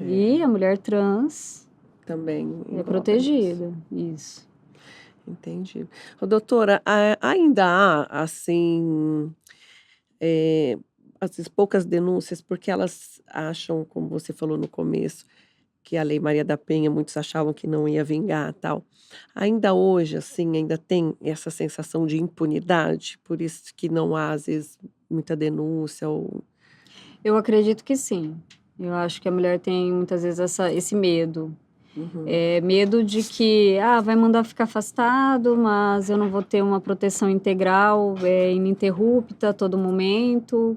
E a mulher trans também é engloba protegida. Isso. Entendi. Ô, doutora, ainda há, assim, às vezes poucas denúncias, porque elas acham, como você falou no começo, que a Lei Maria da Penha, muitos achavam que não ia vingar, tal. Ainda hoje, assim, ainda tem essa sensação de impunidade, por isso que não há, às vezes, muita denúncia ou... Eu acredito que sim. Eu acho que a mulher tem, muitas vezes, esse medo. Medo de que, vai mandar ficar afastado, mas eu não vou ter uma proteção integral, ininterrupta a todo momento.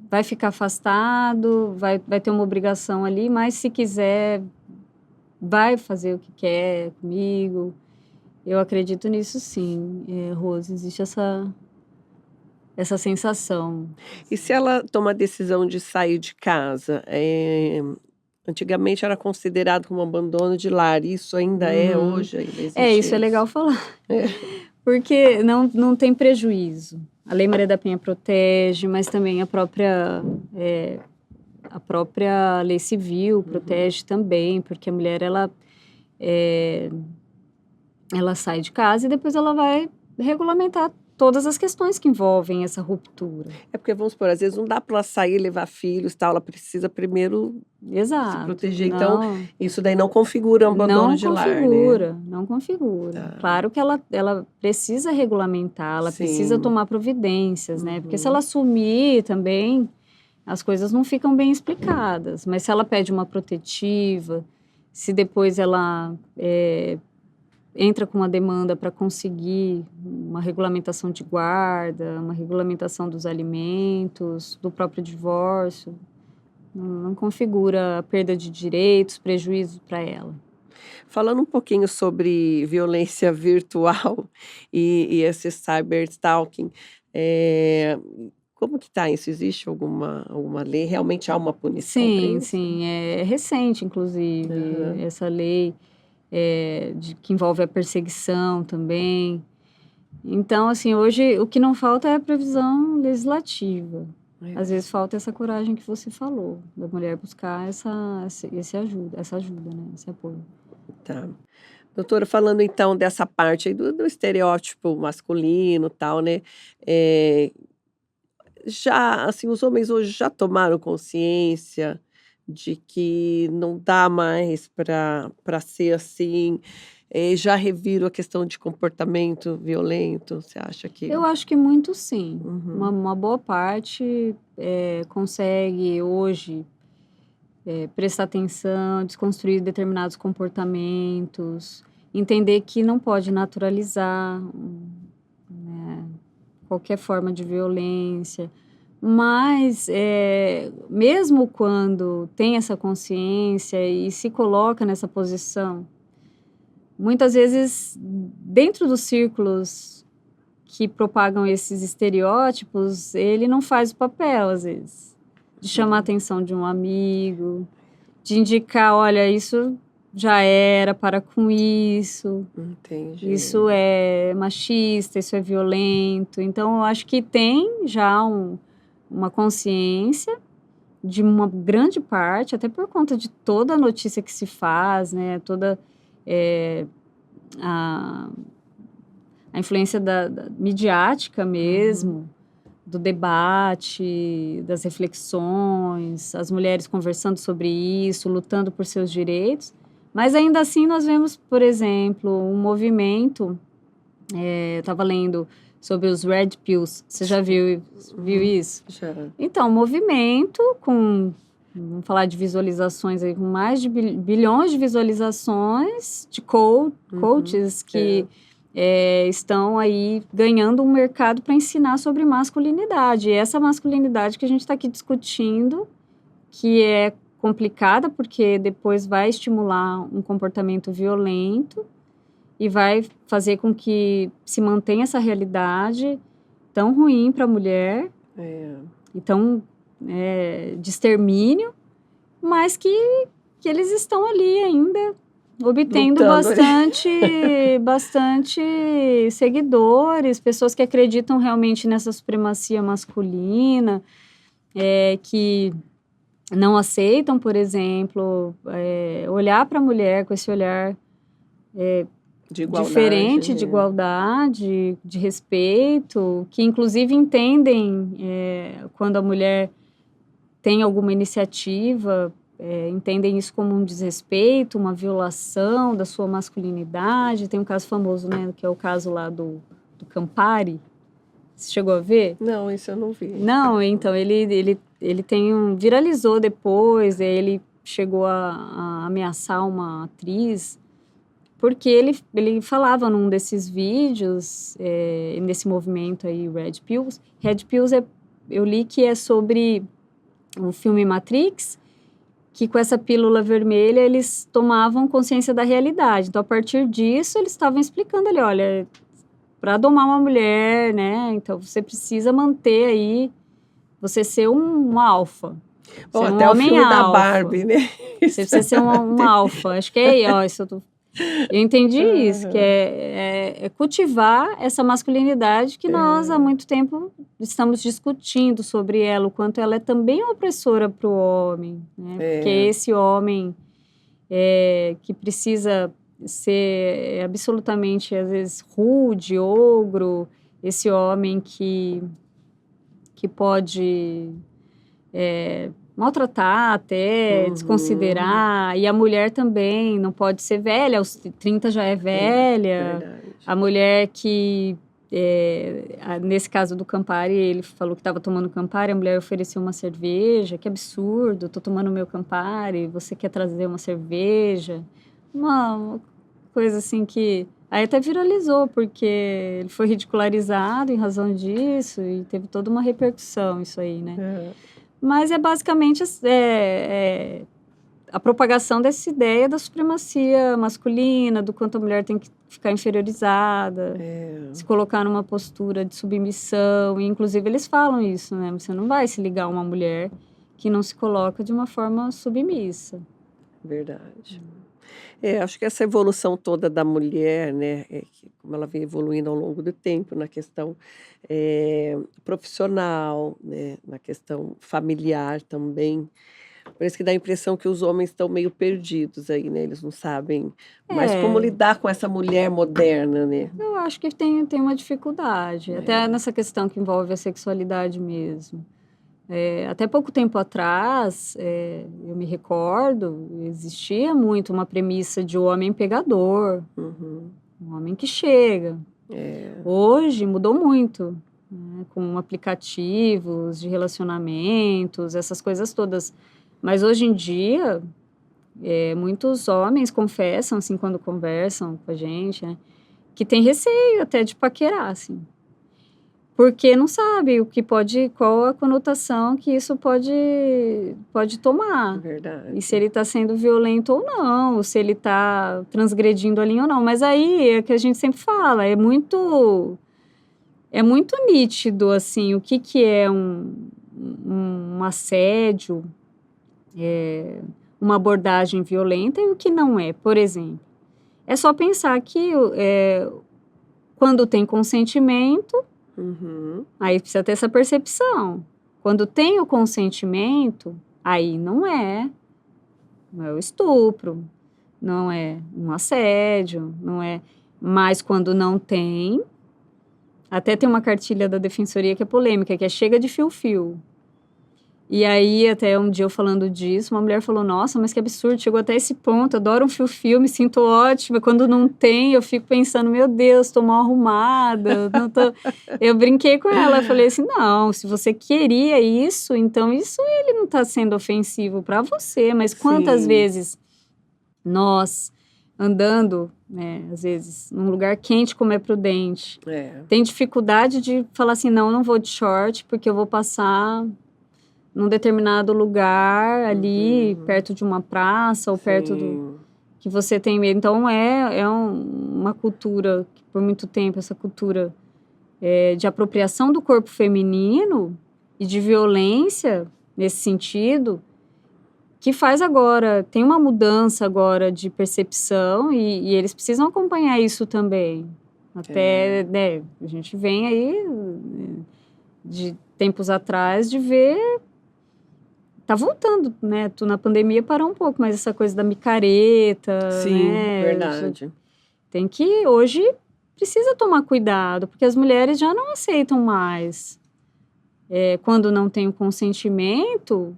Vai ficar afastado, vai ter uma obrigação ali, mas se quiser, vai fazer o que quer comigo. Eu acredito nisso sim, Rose, existe essa sensação. E se ela toma a decisão de sair de casa, antigamente era considerado como abandono de lar, isso ainda é hoje? Ainda existe Isso é legal falar, É. porque não tem prejuízo. A Lei Maria da Penha protege, mas também a própria A própria lei civil protege também, porque a mulher, ela sai de casa e depois ela vai regulamentar todas as questões que envolvem essa ruptura. É porque, vamos supor, às vezes não dá para ela sair, levar filhos, tal, ela precisa primeiro se Exato. proteger. Então, isso daí não configura um abandono de lar, né? Não configura. Tá. Claro que ela precisa regulamentar, ela precisa Sim. tomar providências, né? Porque se ela sumir também, as coisas não ficam bem explicadas. Mas se ela pede uma protetiva, se depois ela entra com uma demanda para conseguir uma regulamentação de guarda, uma regulamentação dos alimentos, do próprio divórcio, não configura perda de direitos, prejuízo para ela. Falando um pouquinho sobre violência virtual e esse cyberstalking, como que tá isso? Existe alguma lei? Realmente há uma punição para Sim, isso? sim, é recente, inclusive, essa lei que envolve a perseguição também. Então, assim, hoje o que não falta é a previsão legislativa. Às vezes falta essa coragem que você falou, da mulher buscar essa ajuda, né? Esse apoio. Tá. Doutora, falando então dessa parte aí do estereótipo masculino, tal, né? Já, assim, os homens hoje já tomaram consciência de que não dá mais para ser assim, já reviram a questão de comportamento violento, você acha que Eu acho que muito sim. Uhum. Uma boa parte consegue hoje prestar atenção, desconstruir determinados comportamentos, entender que não pode naturalizar, né, qualquer forma de violência. Mas, mesmo quando tem essa consciência e se coloca nessa posição, muitas vezes, dentro dos círculos que propagam esses estereótipos, ele não faz o papel, às vezes, de chamar a atenção de um amigo, de indicar, olha, isso já era, para com isso. Entendi. Isso é machista, isso é violento. Então, eu acho que tem já uma consciência de uma grande parte, até por conta de toda a notícia que se faz, né? Toda a influência da midiática mesmo, do debate, das reflexões, as mulheres conversando sobre isso, lutando por seus direitos. Mas ainda assim nós vemos, por exemplo, um movimento, eu estava lendo sobre os Red Pills, você já viu isso? Já. Então, um movimento com, vamos falar de visualizações aí, com mais de bilhões de visualizações de coaches que estão aí ganhando um mercado para ensinar sobre masculinidade. E essa masculinidade que a gente está aqui discutindo, que é complicada porque depois vai estimular um comportamento violento e vai fazer com que se mantenha essa realidade tão ruim para a mulher, então de extermínio, mas que eles estão ali ainda obtendo bastante seguidores, pessoas que acreditam realmente nessa supremacia masculina, que não aceitam, por exemplo, olhar para a mulher com esse olhar diferente, de igualdade, de respeito, que inclusive entendem quando a mulher tem alguma iniciativa, entendem isso como um desrespeito, uma violação da sua masculinidade. Tem um caso famoso, né, que é o caso lá do Campari. Você chegou a ver? Não, isso eu não vi. Não, então, ele viralizou depois, ele chegou a ameaçar uma atriz, porque ele falava num desses vídeos, nesse movimento aí, Red Pills. Red Pills, eu li que é sobre o filme Matrix, que com essa pílula vermelha eles tomavam consciência da realidade. Então, a partir disso, eles estavam explicando ali, olha, para domar uma mulher, né? Então, você precisa manter aí, você ser um alfa. Bom, ser até um o homem filme da alfa. Barbie, né? Você precisa ser um alfa. Acho que isso eu tô Eu entendi isso, que é cultivar essa masculinidade que nós há muito tempo estamos discutindo sobre ela, o quanto ela é também opressora para o homem, né? Porque esse homem que precisa ser absolutamente, às vezes, rude, ogro, esse homem que pode maltratar até, desconsiderar, e a mulher também não pode ser velha, aos 30 já é velha, Verdade. a mulher que, nesse caso do Campari, ele falou que estava tomando Campari, a mulher ofereceu uma cerveja, que absurdo, estou tomando meu Campari, você quer trazer uma cerveja? Uma coisa assim que aí até viralizou, porque ele foi ridicularizado em razão disso e teve toda uma repercussão isso aí, né? Mas é basicamente a propagação dessa ideia da supremacia masculina, do quanto a mulher tem que ficar inferiorizada, se colocar numa postura de submissão. E, inclusive, eles falam isso, né? Você não vai se ligar a uma mulher que não se coloca de uma forma submissa. Verdade. Acho que essa evolução toda da mulher, né, como ela vem evoluindo ao longo do tempo na questão profissional, né, na questão familiar também. Parece que dá a impressão que os homens estão meio perdidos aí, né? Eles não sabem mais como lidar com essa mulher moderna, né? Eu acho que tem uma dificuldade, até nessa questão que envolve a sexualidade mesmo. Até pouco tempo atrás, eu me recordo, existia muito uma premissa de um homem pegador, um homem que chega. Hoje mudou muito, né, com aplicativos de relacionamentos, essas coisas todas. Mas hoje em dia, muitos homens confessam, assim, quando conversam com a gente, né, que tem receio até de paquerar, assim. Porque não sabe qual a conotação que isso pode tomar. Verdade. E se ele está sendo violento ou não, ou se ele está transgredindo a linha ou não. Mas aí é que a gente sempre fala, é muito nítido, assim, o que é um assédio, uma abordagem violenta e o que não é. Por exemplo, é só pensar que quando tem consentimento, aí precisa ter essa percepção. Quando tem o consentimento, aí não é o estupro, não é um assédio, não é. Mas quando não tem, até tem uma cartilha da Defensoria que é polêmica, que é chega de fio-fio. E aí, até um dia eu falando disso, uma mulher falou, nossa, mas que absurdo, chegou até esse ponto, adoro um fio-fio, me sinto ótima. Quando não tem, eu fico pensando, meu Deus, tô mal arrumada. Não tô... Eu brinquei com ela, falei assim, não, se você queria isso, então isso ele não tá sendo ofensivo para você. Mas quantas vezes nós, andando, né, às vezes, num lugar quente como é Prudente, tem dificuldade de falar assim, não vou de short, porque eu vou passar num determinado lugar ali, perto de uma praça ou perto do que você tem medo. Então, uma cultura, que por muito tempo, essa cultura de apropriação do corpo feminino e de violência nesse sentido, que faz agora, tem uma mudança agora de percepção e eles precisam acompanhar isso também. Até, né, a gente vem aí de tempos atrás de ver. Tá voltando, né? Na pandemia parou um pouco, mas essa coisa da micareta, Sim, né? verdade. Tem que, hoje, precisa tomar cuidado, porque as mulheres já não aceitam mais. Quando não tem o consentimento,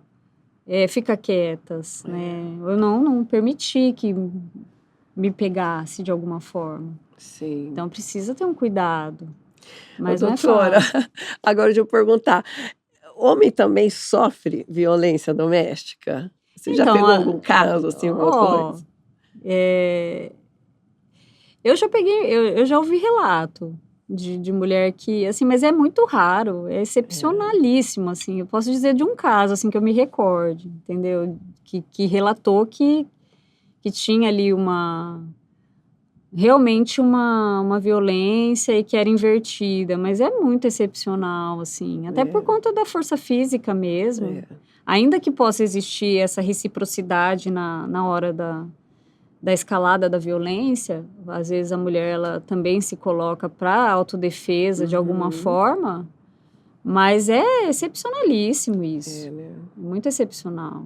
fica quietas, né? Eu não permiti que me pegasse de alguma forma. Sim. Então, precisa ter um cuidado. Mas doutora, não é fácil. agora deixa eu perguntar. Homem também sofre violência doméstica? Você já pegou algum caso, assim, alguma coisa? Eu já peguei, eu já ouvi relato de mulher que, assim, mas é muito raro, é excepcionalíssimo, assim. Eu posso dizer de um caso, assim, que eu me recorde, entendeu? Que relatou que tinha ali realmente uma violência e que era invertida, mas é muito excepcional, assim, até por conta da força física mesmo. Ainda que possa existir essa reciprocidade na hora da escalada da violência, às vezes a mulher ela também se coloca para autodefesa de alguma forma, mas é excepcionalíssimo isso, né? muito excepcional.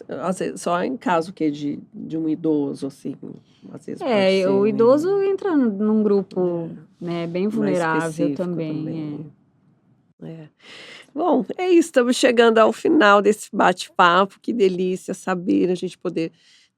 Às vezes, só em caso que de um idoso, assim, às vezes pode ser, O né? idoso entra num grupo, né, bem Mais vulnerável específico também. É. Bom, é isso, estamos chegando ao final desse bate-papo, que delícia saber, a gente poder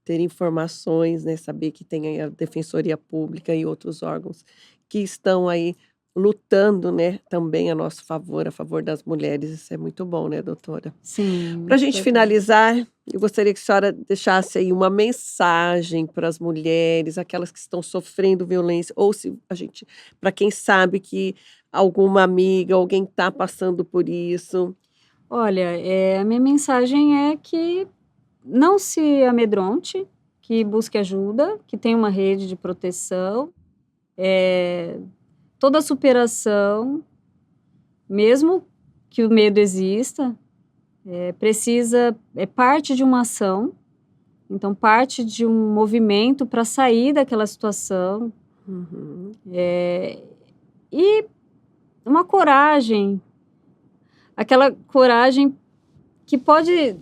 ter informações, né, saber que tem aí a Defensoria Pública e outros órgãos que estão aí lutando, né, também a nosso favor, a favor das mulheres, isso é muito bom, né, doutora? Sim, Para a muito gente importante. finalizar, eu gostaria que a senhora deixasse aí uma mensagem para as mulheres, aquelas que estão sofrendo violência, ou se a gente, para quem sabe que alguma amiga, alguém está passando por isso. Olha, a minha mensagem é que não se amedronte, que busque ajuda, que tenha uma rede de proteção. Toda superação, mesmo que o medo exista, é parte de uma ação, então parte de um movimento para sair daquela situação. E uma coragem, aquela coragem que pode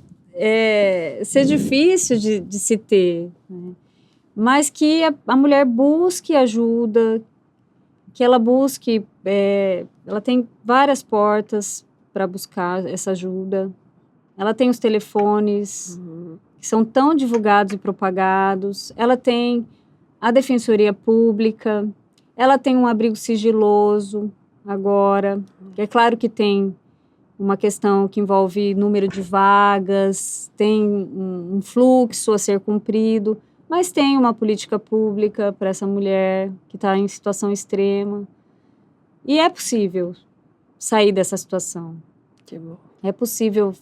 ser difícil de se ter, né? Mas que a mulher busque ajuda, que ela busque, ela tem várias portas para buscar essa ajuda. Ela tem os telefones que são tão divulgados e propagados. Ela tem a Defensoria Pública. Ela tem um abrigo sigiloso agora. É claro que tem uma questão que envolve número de vagas, tem um fluxo a ser cumprido, mas tem uma política pública para essa mulher que está em situação extrema. E é possível sair dessa situação. Que bom. É possível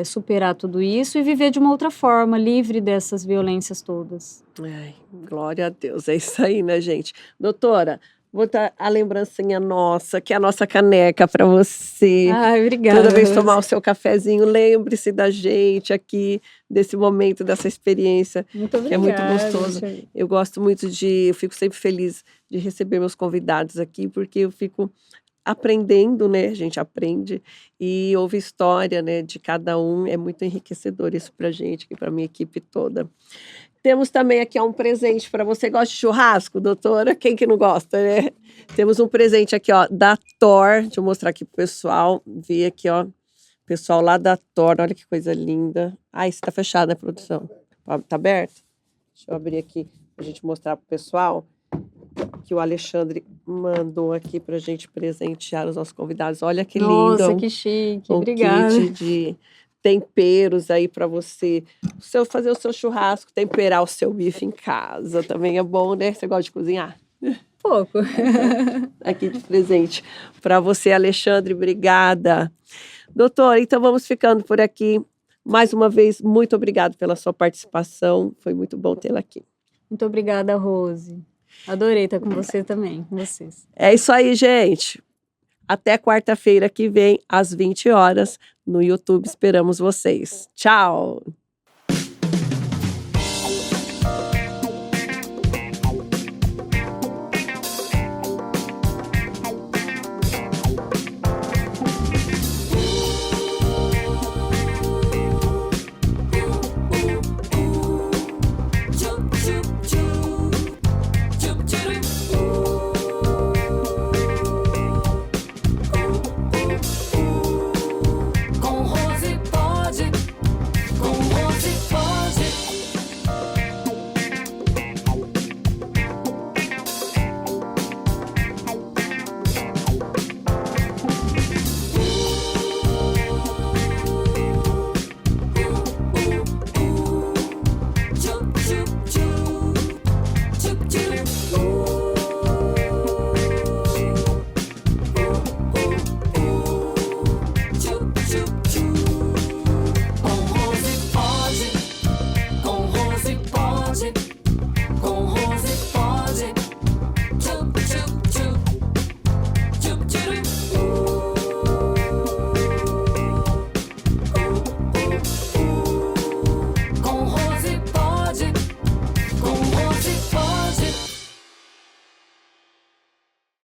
superar tudo isso e viver de uma outra forma, livre dessas violências todas. Ai, glória a Deus, é isso aí, né, gente? Doutora, vou dar a lembrancinha nossa, que é a nossa caneca para você. Ai, obrigada. Toda vez tomar o seu cafezinho, lembre-se da gente aqui, desse momento, dessa experiência, Muito que é muito obrigada. gostoso. Eu gosto muito eu fico sempre feliz de receber meus convidados aqui, porque eu fico aprendendo, né, a gente aprende e ouve história, né, de cada um, é muito enriquecedor isso pra gente, e pra minha equipe toda. Temos também aqui um presente para você. Gosta de churrasco, doutora? Quem que não gosta, né? Temos um presente aqui, ó, da Thor. Deixa eu mostrar aqui pro pessoal. Vi aqui, ó, pessoal lá da Thor. Olha que coisa linda. Ai, isso tá fechado, né, produção? Tá aberto? Deixa eu abrir aqui pra gente mostrar pro pessoal que o Alexandre mandou aqui pra gente presentear os nossos convidados. Olha que lindo. Nossa, que chique. Obrigada. Kit de temperos aí para você fazer o seu churrasco, temperar o seu bife em casa. Também é bom, né? Você gosta de cozinhar? Pouco. Aqui de presente para você, Alexandre. Obrigada. Doutora, então vamos ficando por aqui. Mais uma vez, muito obrigada pela sua participação. Foi muito bom tê-la aqui. Muito obrigada, Rose. Adorei estar com você também, com vocês. É isso aí, gente. Até quarta-feira que vem, às 20 horas, no YouTube. Esperamos vocês. Tchau!